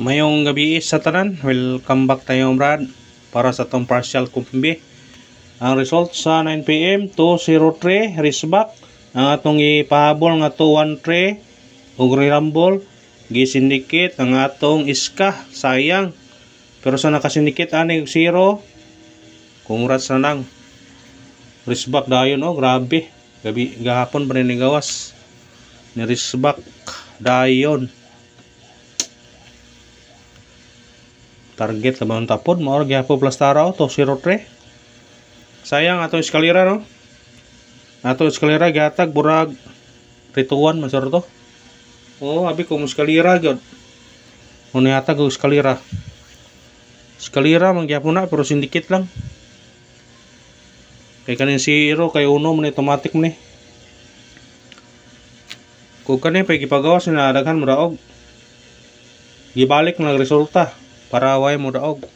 Mayong gabi sa tanan, welcome back tayo Brad para sa tong partial kumbi. Ang result sa 9 PM 203 risback ang atong ipahabol nga 213 ug rirambol gisindikit ang atong iska sayang pero sa nakasindikit ani 0 congrats na lang risback dayon grabe gabi gahapon pa ni gawas ni risback dayon. Target labang tapod mo gyapon plus taraw to 03. Sayang ato eskalera no. Ato eskalera gihatag burag rituan man sir to. Abi ko eskalera gyud. Mo nihatag og eskalera. Eskalera man gyapon na pero sindikit lang. Kay kanin 0 kay 1 man automatic man ni. Kung kanin pa gipagawas na daghan mo daog. Gibalik na resulta. Para way mo daog.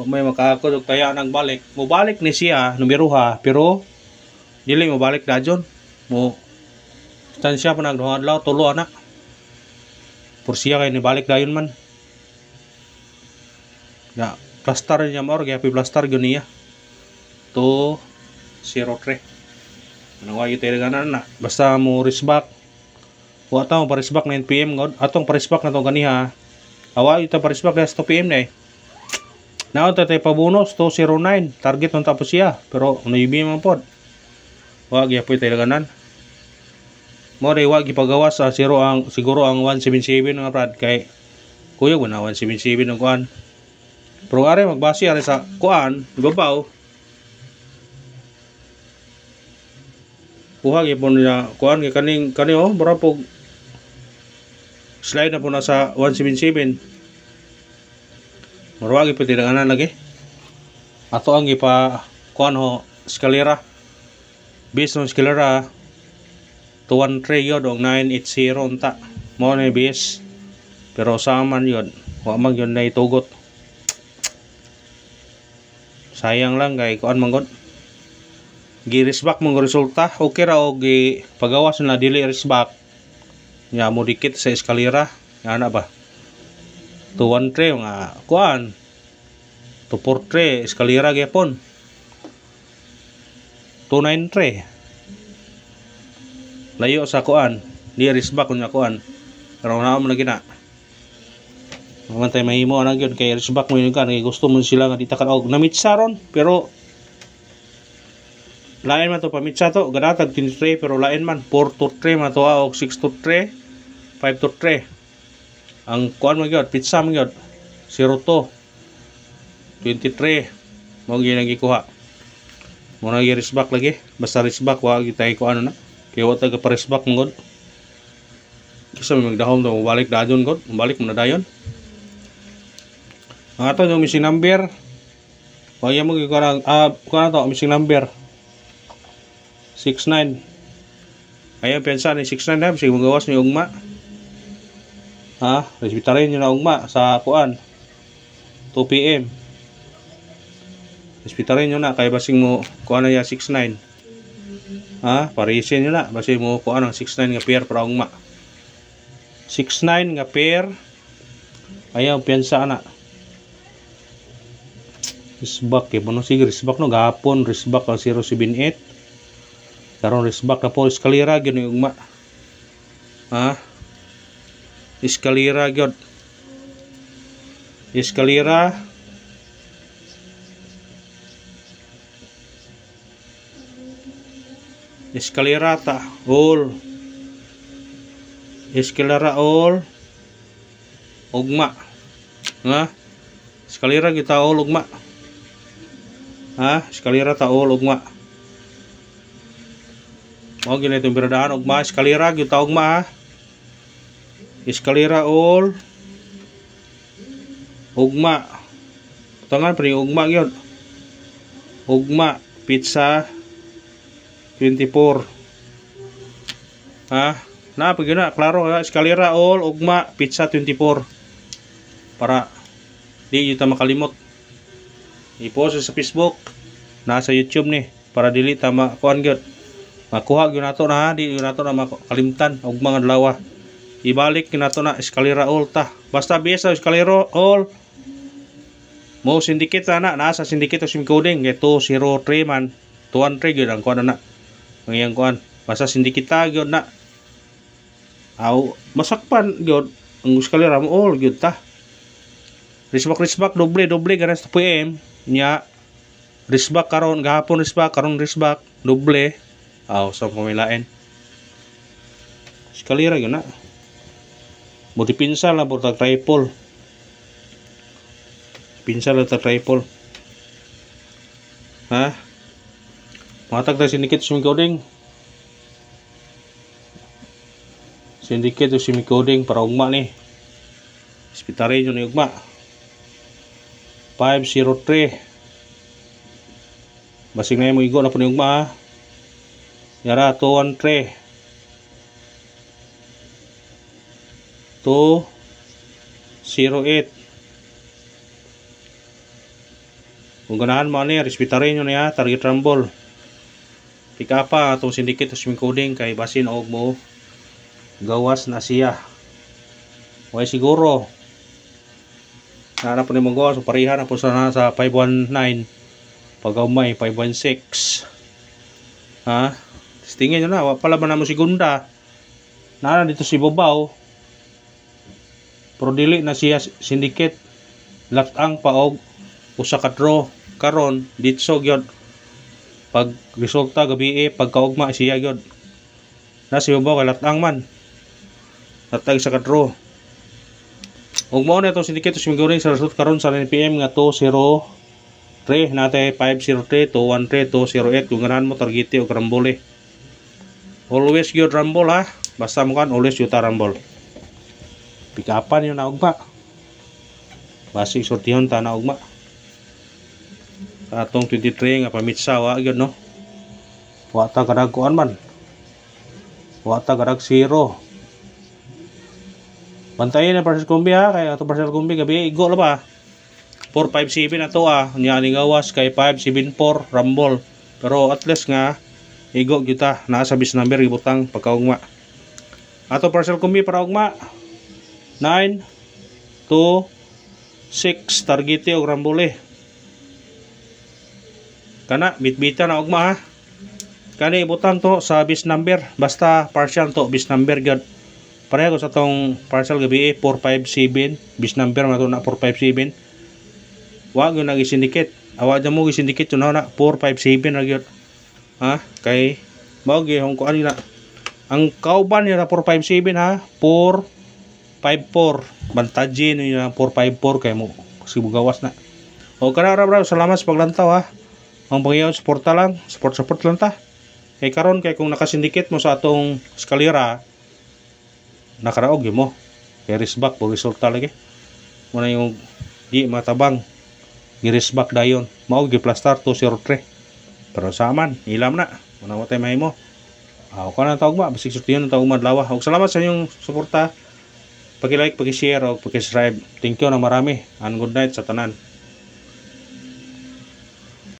May makakod og taya nagbalik. Mobalik ni siya numeroha pero dili mo balik dayon. Mo tansya pa nagduha-adlaw tulo ana. Por siya kay ni balik dayon man. Ya, plaster niya mo gyapon plaster gyud niya. To 03. Ano wa yute ganan na. Basta mo risback. Wa ta mo parisback 9 PM god. Atong parisback na to ganiha. Awa ito parisbak na 2 PM na eh. Naon tayo pabonus 209. Target ng tapos siya. Pero naibi man po. Wag yapoy tayo ganan. Mo rin wag ipagawas sa 0 ang siguro ang 177 nga brad. Kay kuya ko na 177 ng kuan. Pero are magbase are sa kuan. Ibabaw. Kuha gyapon niya kuan kay kaning mura po slide na po na sa 177. Marwagi po tinanganan lagi. Ato ang ipa kuan ho eskalera. Based on eskalera 213 yun o 980 unta. Mo na base. Pero saman yun. Wa mag yun na itugot. Sayang lang kay kuan manggod. Gi-risback mong resulta. Okay ra o pagawas na dili risback. Nya mo dikit sa eskalera ana ba 213 nga kuan 243 eskalera gyapon 293 layo sa kuan di risback kunya kuan pero na mo lagi na mantay mahimo ana gyud kay risback mo yun kan kay gusto mo sila nga ditakan og namitsa ron pero lain man to pamitsa to ganatag 3 pero lain man 4 to 3 man to og 6 to 3 5 to 3 ang kuan mo gyud pizza mo gyud 0 to 23 mo gyud gikuha mo na risback lagi basta risback wa gyud tay kuan na kay wa ta ka risback mo gyud kasi magdahom to balik dayon gyud balik mo na dayon ang ato yung missing number waya mo gyud kuan to missing number 69 ayan pensa ni 69 na sige magawas ni ugma resbitarin nyo na ugma sa kuan 2 PM resbitarin nyo na kay basing mo kuan na ya 69 parisin nyo na basing mo kuan ang 69 nga pair para ugma 69 nga pair ayaw piyansa na risback bono sige risback no gahapon risback ang 078 karon risback na po eskalera gyud yung ugma eskalera gyud eskalera eskalera ta all eskalera all ugma eskalera kita all ugma eskalera ta all ugma mo gina itong biradaan ugma eskalera kita ugma eskalera all ugma tangan pa rin ugma yun ugma pizza 24 na pag yun na klaro eskalera all ugma pizza 24 para di yun ta makalimot i-post sa Facebook nasa YouTube ni para dili ta makuhan yun makuha yun nato na di yun nato na makalimtan ugma nga dalawa ibalik kinato na eskalera all ta. Basta bisa eskalera all mo syndicate na nasa syndicate sim coding kay 203 man 200 gyud ang kuan na ang iyang kuan basta syndicate gyud na aw masakpan gyud ang eskalera mo all gyud ta. Risbak doble ganas 2 pm nya risbak karon gahapon risbak karon risbak doble aw sa pamilain eskalera gyud na mo dipinsa lang po tag triple pinsal at triple ha matag tayo syndicate simicoding simicoding para ugma ni ispitare yun ni ugma 503 basig na mo igo na po ni ugma ha yara 213 208 kung ganahan mo ni respetare nyo niya target rumble pika pa atong syndicate sim coding kay basin og mo gawas na siya way siguro na po ni mong gawas so pareha na po sa 519 pag-umay 516 ha tingin nyo na pala ba na mo segunda na dito si Bobaw pero dili na siya syndicate latang paog usa ka draw karon ditso gyud pag resulta gabi pagkaugma siya gyud na si Bobaw kay latang man latag sa ka draw ug mao na to syndicate simiguri sa result karon sa 9 pm nga 203 natay 503 213 208 kung ganahan mo targete og rambole always gyud rumble ha basta mo kan always gyud rumble pikapan yun na ugma basig sortihon ta na ugma sa atong 23 nga pamitsawa gyud no wata kadag kuan man wata kadag 0 bantayin na parcel kumbi ha kay ato parcel kumbi gabi igo la ba 457 ato nya ning gawas kay 574 rumble pero at least nga igo kita naa sa bis number gibutang pagkaugma ato parcel kumbi para ugma 9 2 6 targete og rambole kana bitbita na ugma ha kani ibutang to sa bis number basta partial to bis number gyud pareho sa tong partial gabi 457 bis number na to na 457 wa gyud nag-syndicate awa dyan mo gi-syndicate yun na 457 na gyud ha kay mao gyud hong kuan na ang kauban niya na 457 ha 454 bantadji niya 454 kay mo sibugawas na o kana ra salamat sa paglantaw ha ang pangyaw suporta lang support lang ta kay karon kay kung nakasindikit mo sa atong eskalera nakaraog yun mo kay risbak po resulta lagi mo na yung di matabang girisbak dayon mao giplastar 203 pero saman ilam na muna mo tayo mahimo ako na tawag ba basig sortiyon ng tawag madlawa og salamat sa inyong suporta paki-like paki-share o paki-subscribe thank you na marami and good night sa tanan.